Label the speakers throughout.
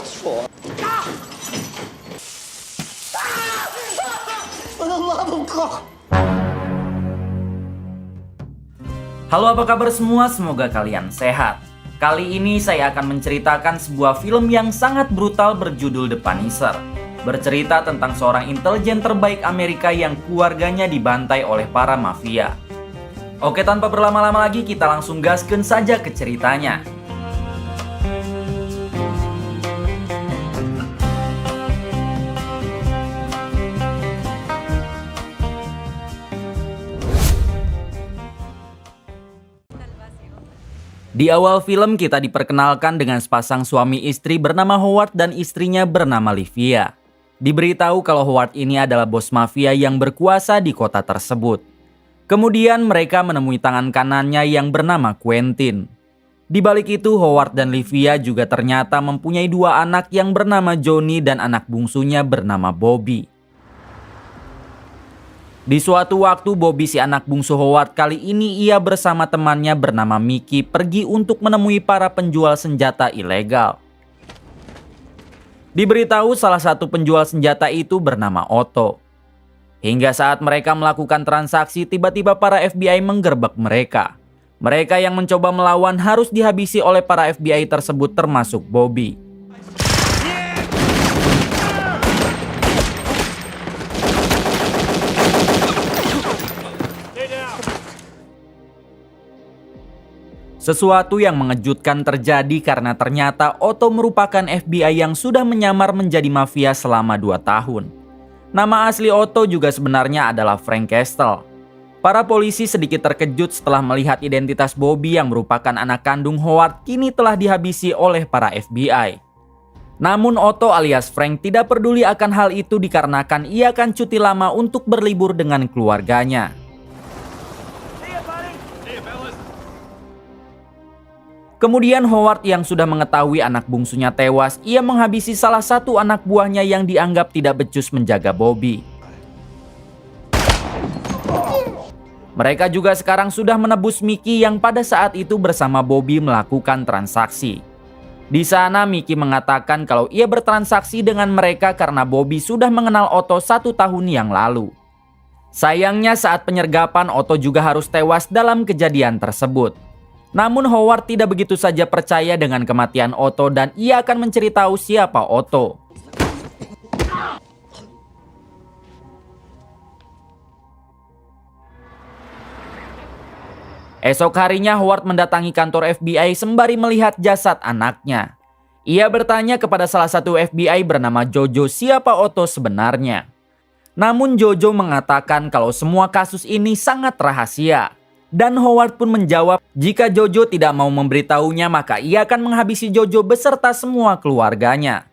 Speaker 1: 说。For the love of God.
Speaker 2: Halo, apa kabar semua? Semoga kalian sehat. Kali ini saya akan menceritakan sebuah film yang sangat brutal berjudul The Punisher. Bercerita tentang seorang intelijen terbaik Amerika yang keluarganya dibantai oleh para mafia. Oke, tanpa berlama-lama lagi kita langsung gaskeun saja ke ceritanya. Di awal film kita diperkenalkan dengan sepasang suami istri bernama Howard dan istrinya bernama Livia. Diberitahu kalau Howard ini adalah bos mafia yang berkuasa di kota tersebut. Kemudian mereka menemui tangan kanannya yang bernama Quentin. Di balik itu Howard dan Livia juga ternyata mempunyai dua anak yang bernama Johnny dan anak bungsunya bernama Bobby. Di suatu waktu Bobby, si anak bungsu Howard, kali ini ia bersama temannya bernama Mickey pergi untuk menemui para penjual senjata ilegal. Diberitahu salah satu penjual senjata itu bernama Otto. Hingga saat mereka melakukan transaksi, tiba-tiba para FBI menggerbek mereka. Mereka yang mencoba melawan harus dihabisi oleh para FBI tersebut termasuk Bobby. Sesuatu yang mengejutkan terjadi karena ternyata Otto merupakan FBI yang sudah menyamar menjadi mafia selama 2 tahun. Nama asli Otto juga sebenarnya adalah Frank Castle. Para polisi sedikit terkejut setelah melihat identitas Bobby yang merupakan anak kandung Howard kini telah dihabisi oleh para FBI. Namun Otto alias Frank tidak peduli akan hal itu dikarenakan ia akan cuti lama untuk berlibur dengan keluarganya. Kemudian Howard yang sudah mengetahui anak bungsunya tewas, ia menghabisi salah satu anak buahnya yang dianggap tidak becus menjaga Bobby. Mereka juga sekarang sudah menebus Mickey yang pada saat itu bersama Bobby melakukan transaksi. Di sana Mickey mengatakan kalau ia bertransaksi dengan mereka karena Bobby sudah mengenal Otto 1 tahun yang lalu. Sayangnya saat penyergapan Otto juga harus tewas dalam kejadian tersebut. Namun Howard tidak begitu saja percaya dengan kematian Otto dan ia akan mencari tahu siapa Otto. Esok harinya Howard mendatangi kantor FBI sembari melihat jasad anaknya. Ia bertanya kepada salah satu FBI bernama Jojo siapa Otto sebenarnya. Namun Jojo mengatakan kalau semua kasus ini sangat rahasia. Dan Howard pun menjawab jika Jojo tidak mau memberitahunya maka ia akan menghabisi Jojo beserta semua keluarganya.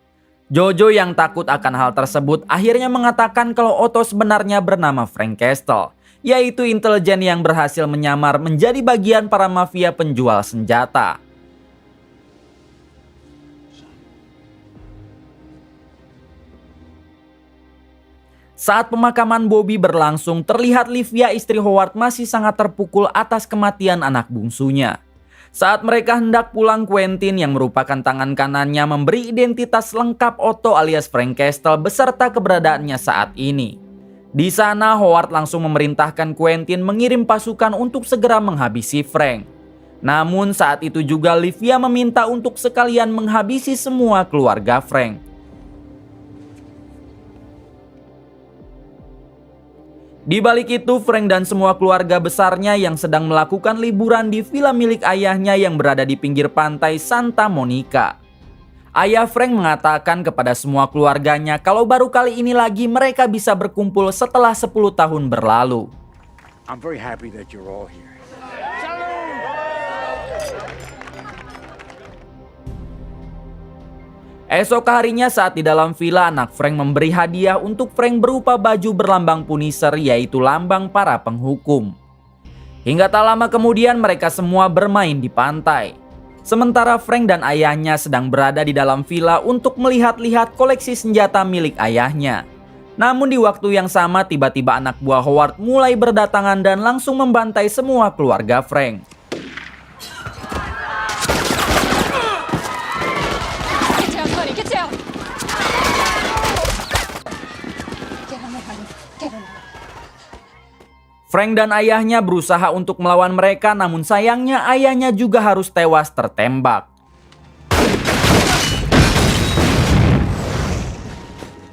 Speaker 2: Jojo yang takut akan hal tersebut akhirnya mengatakan kalau Otto sebenarnya bernama Frank Castle, yaitu intelijen yang berhasil menyamar menjadi bagian para mafia penjual senjata. Saat pemakaman Bobby berlangsung, terlihat Livia istri Howard masih sangat terpukul atas kematian anak bungsunya. Saat mereka hendak pulang, Quentin yang merupakan tangan kanannya memberi identitas lengkap Otto alias Frank Castle beserta keberadaannya saat ini. Di sana Howard langsung memerintahkan Quentin mengirim pasukan untuk segera menghabisi Frank. Namun saat itu juga Livia meminta untuk sekalian menghabisi semua keluarga Frank. Di balik itu, Frank dan semua keluarga besarnya yang sedang melakukan liburan di villa milik ayahnya yang berada di pinggir pantai Santa Monica. Ayah Frank mengatakan kepada semua keluarganya kalau baru kali ini lagi mereka bisa berkumpul setelah 10 tahun berlalu.
Speaker 3: I'm very happy that you're all here.
Speaker 2: Esok harinya saat di dalam villa, anak Frank memberi hadiah untuk Frank berupa baju berlambang Punisher, yaitu lambang para penghukum. Hingga tak lama kemudian mereka semua bermain di pantai. Sementara Frank dan ayahnya sedang berada di dalam villa untuk melihat-lihat koleksi senjata milik ayahnya. Namun di waktu yang sama tiba-tiba anak buah Howard mulai berdatangan dan langsung membantai semua keluarga Frank. Frank dan ayahnya berusaha untuk melawan mereka, namun sayangnya ayahnya juga harus tewas tertembak.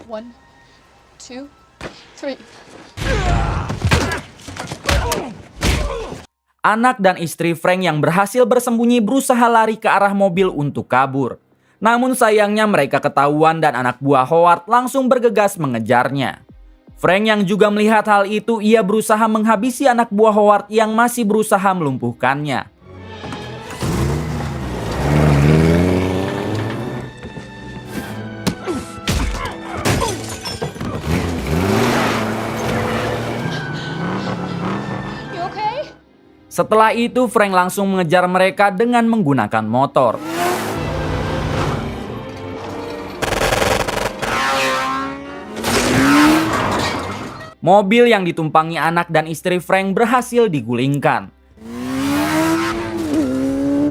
Speaker 1: One, two, three.
Speaker 2: Anak dan istri Frank yang berhasil bersembunyi berusaha lari ke arah mobil untuk kabur. Namun sayangnya mereka ketahuan dan anak buah Howard langsung bergegas mengejarnya. Frank yang juga melihat hal itu, ia berusaha menghabisi anak buah Howard yang masih berusaha melumpuhkannya.
Speaker 1: You okay?
Speaker 2: Setelah itu Frank langsung mengejar mereka dengan menggunakan motor. Mobil yang ditumpangi anak dan istri Frank berhasil digulingkan.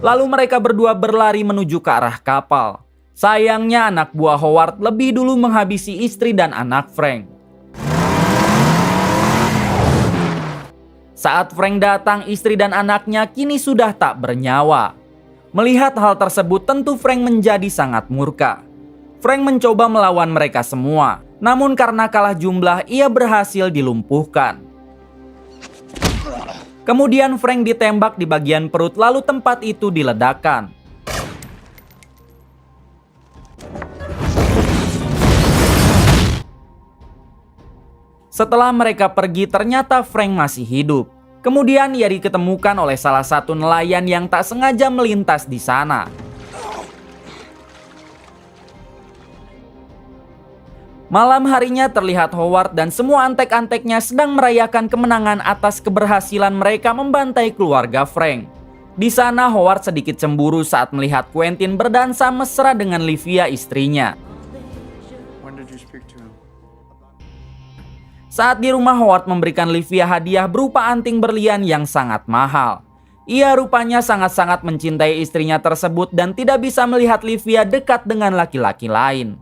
Speaker 2: Lalu mereka berdua berlari menuju ke arah kapal. Sayangnya anak buah Howard lebih dulu menghabisi istri dan anak Frank. Saat Frank datang, istri dan anaknya kini sudah tak bernyawa. Melihat hal tersebut, tentu Frank menjadi sangat murka. Frank mencoba melawan mereka semua, namun karena kalah jumlah, ia berhasil dilumpuhkan. Kemudian Frank ditembak di bagian perut, lalu tempat itu diledakkan. Setelah mereka pergi, ternyata Frank masih hidup. Kemudian ia diketemukan oleh salah satu nelayan yang tak sengaja melintas di sana. Malam harinya terlihat Howard dan semua antek-anteknya sedang merayakan kemenangan atas keberhasilan mereka membantai keluarga Frank. Di sana Howard sedikit cemburu saat melihat Quentin berdansa mesra dengan Livia istrinya.
Speaker 3: When did you speak to him?
Speaker 2: Saat di rumah, Howard memberikan Livia hadiah berupa anting berlian yang sangat mahal. Ia rupanya sangat-sangat mencintai istrinya tersebut dan tidak bisa melihat Livia dekat dengan laki-laki lain.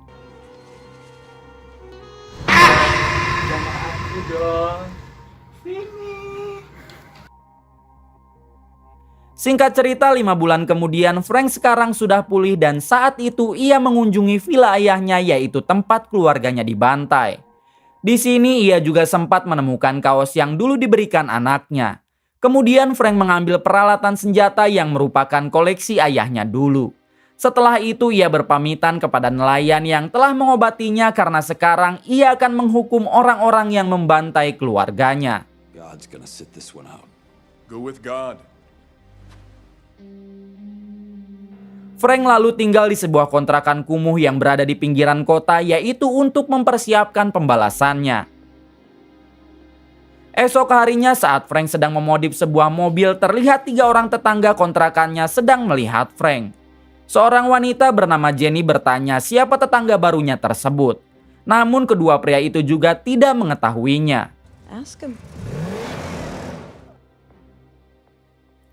Speaker 2: Singkat cerita, 5 bulan kemudian Frank sekarang sudah pulih dan saat itu ia mengunjungi villa ayahnya, yaitu tempat keluarganya dibantai. Di sini ia juga sempat menemukan kaos yang dulu diberikan anaknya. Kemudian Frank mengambil peralatan senjata yang merupakan koleksi ayahnya dulu. Setelah itu ia berpamitan kepada nelayan yang telah mengobatinya karena sekarang ia akan menghukum orang-orang yang membantai keluarganya.
Speaker 4: God's gonna sit this one out.
Speaker 5: Go with God.
Speaker 2: Frank lalu tinggal di sebuah kontrakan kumuh yang berada di pinggiran kota, yaitu untuk mempersiapkan pembalasannya. Esok harinya saat Frank sedang memodif sebuah mobil, terlihat 3 orang tetangga kontrakannya sedang melihat Frank. Seorang wanita bernama Jenny bertanya siapa tetangga barunya tersebut. Namun kedua pria itu juga tidak mengetahuinya.
Speaker 1: Ask him.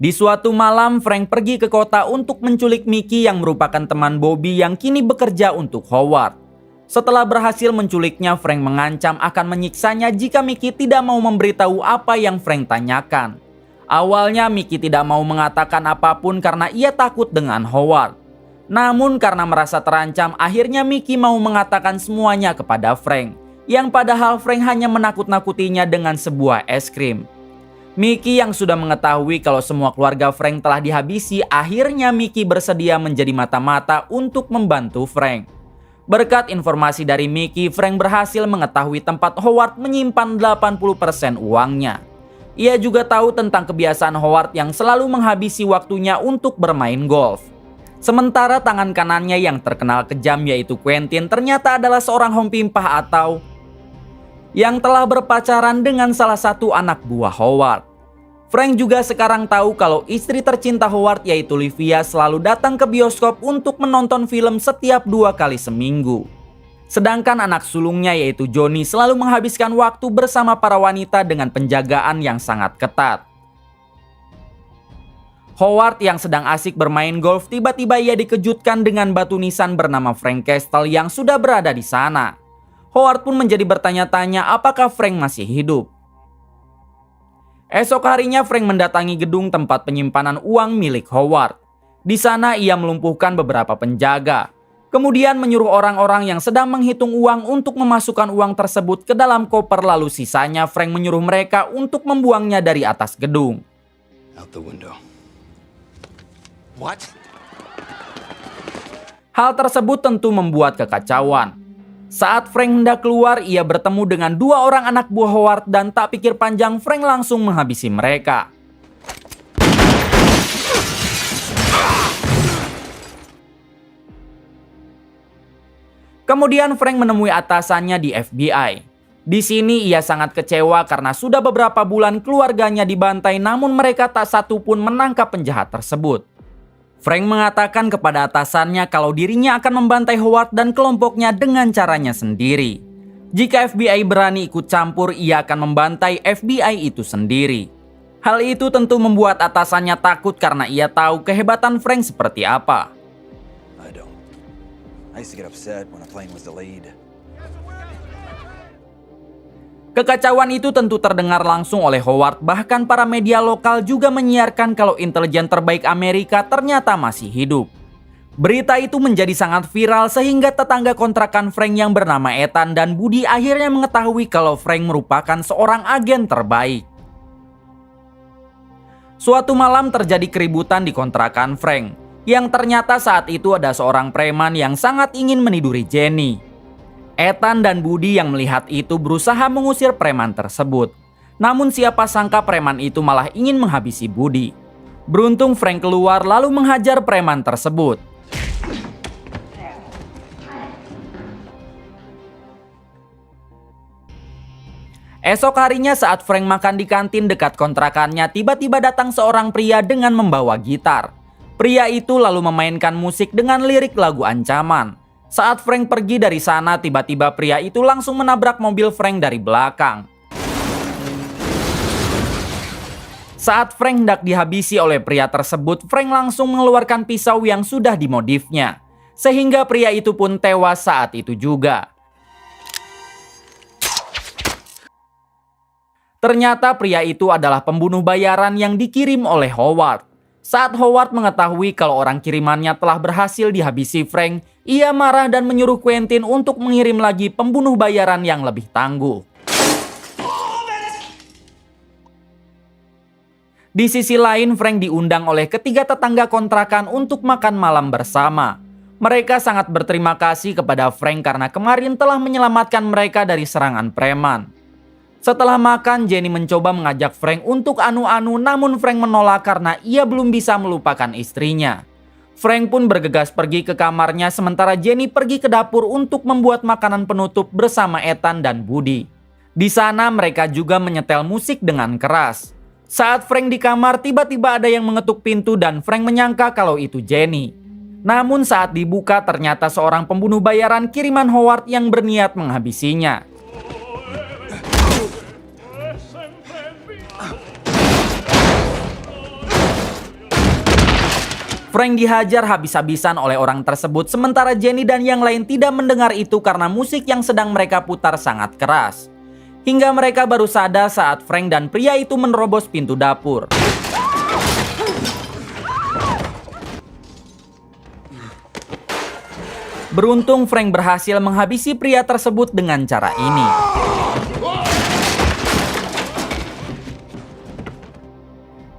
Speaker 2: Di suatu malam, Frank pergi ke kota untuk menculik Mickey yang merupakan teman Bobby yang kini bekerja untuk Howard. Setelah berhasil menculiknya, Frank mengancam akan menyiksanya jika Mickey tidak mau memberitahu apa yang Frank tanyakan. Awalnya Mickey tidak mau mengatakan apapun karena ia takut dengan Howard. Namun karena merasa terancam, akhirnya Mickey mau mengatakan semuanya kepada Frank. Yang padahal Frank hanya menakut-nakutinya dengan sebuah es krim. Mickey yang sudah mengetahui kalau semua keluarga Frank telah dihabisi, akhirnya Mickey bersedia menjadi mata-mata untuk membantu Frank. Berkat informasi dari Mickey, Frank berhasil mengetahui tempat Howard menyimpan 80% uangnya. Ia juga tahu tentang kebiasaan Howard yang selalu menghabisi waktunya untuk bermain golf. Sementara tangan kanannya yang terkenal kejam, yaitu Quentin, ternyata adalah seorang hompimpah atau yang telah berpacaran dengan salah satu anak buah Howard. Frank juga sekarang tahu kalau istri tercinta Howard, yaitu Livia, selalu datang ke bioskop untuk menonton film setiap 2 kali seminggu. Sedangkan anak sulungnya, yaitu Johnny, selalu menghabiskan waktu bersama para wanita dengan penjagaan yang sangat ketat. Howard yang sedang asik bermain golf, tiba-tiba ia dikejutkan dengan batu nisan bernama Frank Castle yang sudah berada di sana. Howard pun menjadi bertanya-tanya apakah Frank masih hidup. Esok harinya Frank mendatangi gedung tempat penyimpanan uang milik Howard. Di sana ia melumpuhkan beberapa penjaga. Kemudian menyuruh orang-orang yang sedang menghitung uang untuk memasukkan uang tersebut ke dalam koper, lalu sisanya Frank menyuruh mereka untuk membuangnya dari atas gedung.
Speaker 4: Out the window.
Speaker 3: What?
Speaker 2: Hal tersebut tentu membuat kekacauan. Saat Frank hendak keluar, ia bertemu dengan dua orang anak buah Howard dan tak pikir panjang Frank langsung menghabisi mereka. Kemudian Frank menemui atasannya di FBI. Di sini ia sangat kecewa karena sudah beberapa bulan keluarganya dibantai, namun mereka tak satu pun menangkap penjahat tersebut. Frank mengatakan kepada atasannya kalau dirinya akan membantai Howard dan kelompoknya dengan caranya sendiri. Jika FBI berani ikut campur, ia akan membantai FBI itu sendiri. Hal itu tentu membuat atasannya takut karena ia tahu kehebatan Frank seperti apa.
Speaker 5: I don't. I used to get upset when a plane was delayed.
Speaker 2: Kekacauan itu tentu terdengar langsung oleh Howard, bahkan para media lokal juga menyiarkan kalau intelijen terbaik Amerika ternyata masih hidup. Berita itu menjadi sangat viral sehingga tetangga kontrakan Frank yang bernama Ethan dan Budi akhirnya mengetahui kalau Frank merupakan seorang agen terbaik. Suatu malam terjadi keributan di kontrakan Frank, yang ternyata saat itu ada seorang preman yang sangat ingin meniduri Jenny. Ethan dan Budi yang melihat itu berusaha mengusir preman tersebut. Namun siapa sangka preman itu malah ingin menghabisi Budi. Beruntung Frank keluar lalu menghajar preman tersebut. Esok harinya saat Frank makan di kantin dekat kontrakannya, tiba-tiba datang seorang pria dengan membawa gitar. Pria itu lalu memainkan musik dengan lirik lagu ancaman. Saat Frank pergi dari sana, tiba-tiba pria itu langsung menabrak mobil Frank dari belakang. Saat Frank hendak dihabisi oleh pria tersebut, Frank langsung mengeluarkan pisau yang sudah dimodifnya. Sehingga pria itu pun tewas saat itu juga. Ternyata pria itu adalah pembunuh bayaran yang dikirim oleh Howard. Saat Howard mengetahui kalau orang kirimannya telah berhasil dihabisi Frank, ia marah dan menyuruh Quentin untuk mengirim lagi pembunuh bayaran yang lebih tangguh. Di sisi lain, Frank diundang oleh ketiga tetangga kontrakan untuk makan malam bersama. Mereka sangat berterima kasih kepada Frank karena kemarin telah menyelamatkan mereka dari serangan preman. Setelah makan, Jenny mencoba mengajak Frank untuk anu-anu, namun Frank menolak karena ia belum bisa melupakan istrinya. Frank pun bergegas pergi ke kamarnya sementara Jenny pergi ke dapur untuk membuat makanan penutup bersama Ethan dan Budi. Di sana mereka juga menyetel musik dengan keras. Saat Frank di kamar, tiba-tiba ada yang mengetuk pintu dan Frank menyangka kalau itu Jenny. Namun saat dibuka ternyata seorang pembunuh bayaran kiriman Howard yang berniat menghabisinya. Frank dihajar habis-habisan oleh orang tersebut sementara Jenny dan yang lain tidak mendengar itu karena musik yang sedang mereka putar sangat keras. Hingga mereka baru sadar saat Frank dan pria itu menerobos pintu dapur. Beruntung Frank berhasil menghabisi pria tersebut dengan cara ini.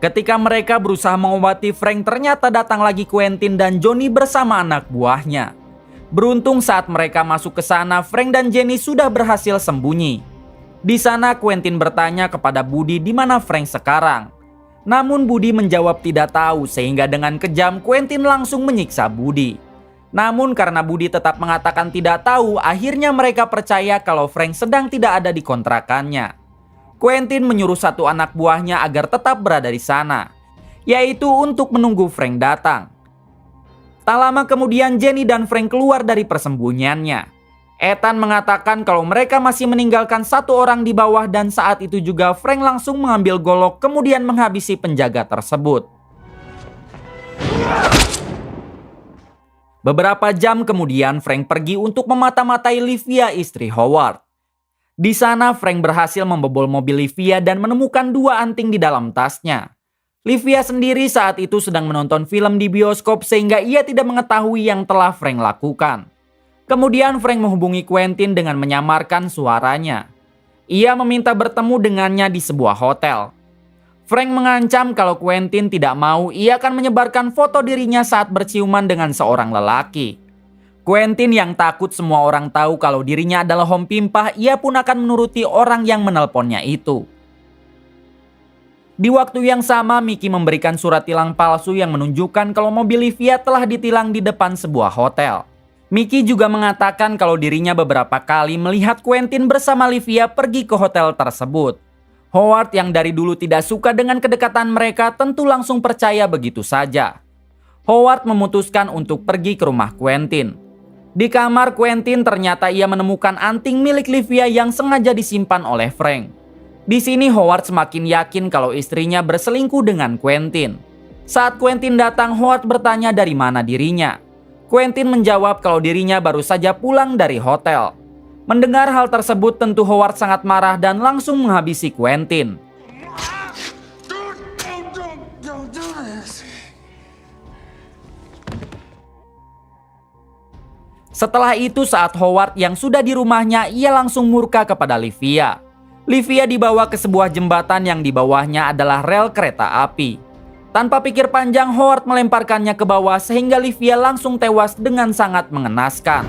Speaker 2: Ketika mereka berusaha mengobati Frank, ternyata datang lagi Quentin dan Johnny bersama anak buahnya. Beruntung saat mereka masuk ke sana, Frank dan Jenny sudah berhasil sembunyi. Di sana Quentin bertanya kepada Budi di mana Frank sekarang. Namun Budi menjawab tidak tahu sehingga dengan kejam Quentin langsung menyiksa Budi. Namun karena Budi tetap mengatakan tidak tahu, akhirnya mereka percaya kalau Frank sedang tidak ada di kontrakannya. Quentin menyuruh satu anak buahnya agar tetap berada di sana, yaitu untuk menunggu Frank datang. Tak lama kemudian Jenny dan Frank keluar dari persembunyiannya. Ethan mengatakan kalau mereka masih meninggalkan satu orang di bawah dan saat itu juga Frank langsung mengambil golok kemudian menghabisi penjaga tersebut. Beberapa jam kemudian Frank pergi untuk memata-matai Livia, istri Howard. Di sana Frank berhasil membobol mobil Livia dan menemukan 2 anting di dalam tasnya. Livia sendiri saat itu sedang menonton film di bioskop sehingga ia tidak mengetahui yang telah Frank lakukan. Kemudian Frank menghubungi Quentin dengan menyamarkan suaranya. Ia meminta bertemu dengannya di sebuah hotel. Frank mengancam kalau Quentin tidak mau, ia akan menyebarkan foto dirinya saat berciuman dengan seorang lelaki. Quentin yang takut semua orang tahu kalau dirinya adalah Om Pimpah, ia pun akan menuruti orang yang menelponnya itu. Di waktu yang sama, Mickey memberikan surat tilang palsu yang menunjukkan kalau mobil Livia telah ditilang di depan sebuah hotel. Mickey juga mengatakan kalau dirinya beberapa kali melihat Quentin bersama Livia pergi ke hotel tersebut. Howard yang dari dulu tidak suka dengan kedekatan mereka tentu langsung percaya begitu saja. Howard memutuskan untuk pergi ke rumah Quentin. Di kamar Quentin ternyata ia menemukan anting milik Livia yang sengaja disimpan oleh Frank. Di sini Howard semakin yakin kalau istrinya berselingkuh dengan Quentin. Saat Quentin datang, Howard bertanya dari mana dirinya. Quentin menjawab kalau dirinya baru saja pulang dari hotel. Mendengar hal tersebut tentu Howard sangat marah dan langsung menghabisi Quentin.
Speaker 3: Don't do this.
Speaker 2: Setelah itu saat Howard yang sudah di rumahnya, ia langsung murka kepada Livia. Livia dibawa ke sebuah jembatan yang di bawahnya adalah rel kereta api. Tanpa pikir panjang, Howard melemparkannya ke bawah sehingga Livia langsung tewas dengan sangat mengenaskan.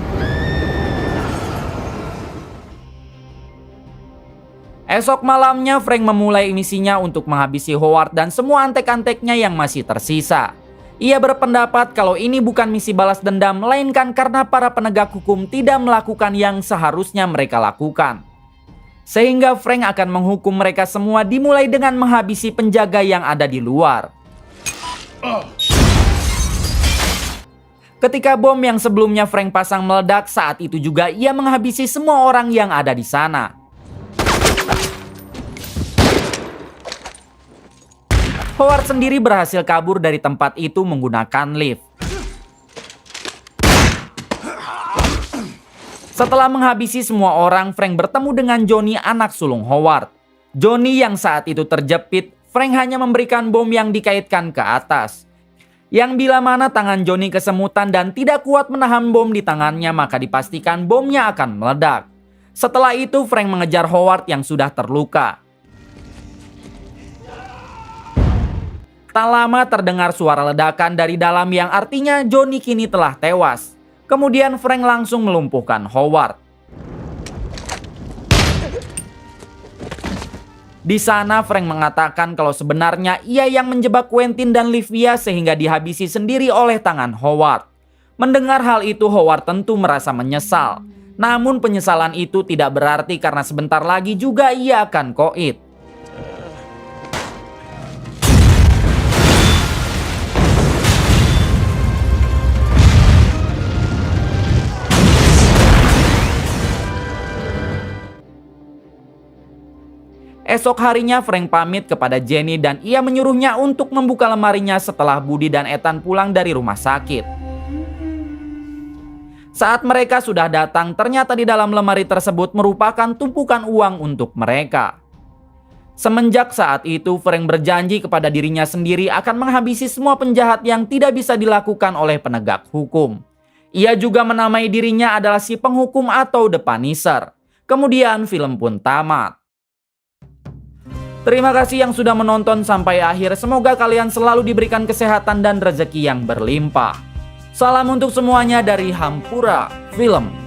Speaker 2: Esok malamnya Frank memulai misinya untuk menghabisi Howard dan semua antek-anteknya yang masih tersisa. Ia berpendapat kalau ini bukan misi balas dendam, melainkan karena para penegak hukum tidak melakukan yang seharusnya mereka lakukan. Sehingga Frank akan menghukum mereka semua dimulai dengan menghabisi penjaga yang ada di luar. Ketika bom yang sebelumnya Frank pasang meledak, saat itu juga ia menghabisi semua orang yang ada di sana. Howard sendiri berhasil kabur dari tempat itu menggunakan lift. Setelah menghabisi semua orang, Frank bertemu dengan Johnny, anak sulung Howard. Johnny yang saat itu terjepit, Frank hanya memberikan bom yang dikaitkan ke atas. Yang bila mana tangan Johnny kesemutan dan tidak kuat menahan bom di tangannya, maka dipastikan bomnya akan meledak. Setelah itu Frank mengejar Howard yang sudah terluka. Tak lama terdengar suara ledakan dari dalam yang artinya Johnny kini telah tewas. Kemudian Frank langsung melumpuhkan Howard. Di sana Frank mengatakan kalau sebenarnya ia yang menjebak Quentin dan Livia sehingga dihabisi sendiri oleh tangan Howard. Mendengar hal itu Howard tentu merasa menyesal. Namun penyesalan itu tidak berarti karena sebentar lagi juga ia akan koit. Esok harinya Frank pamit kepada Jenny dan ia menyuruhnya untuk membuka lemarinya setelah Budi dan Ethan pulang dari rumah sakit. Saat mereka sudah datang, ternyata di dalam lemari tersebut merupakan tumpukan uang untuk mereka. Semenjak saat itu, Frank berjanji kepada dirinya sendiri akan menghabisi semua penjahat yang tidak bisa dilakukan oleh penegak hukum. Ia juga menamai dirinya adalah si penghukum atau The Punisher. Kemudian film pun tamat. Terima kasih yang sudah menonton sampai akhir. Semoga kalian selalu diberikan kesehatan dan rezeki yang berlimpah. Salam untuk semuanya dari Hampura Film.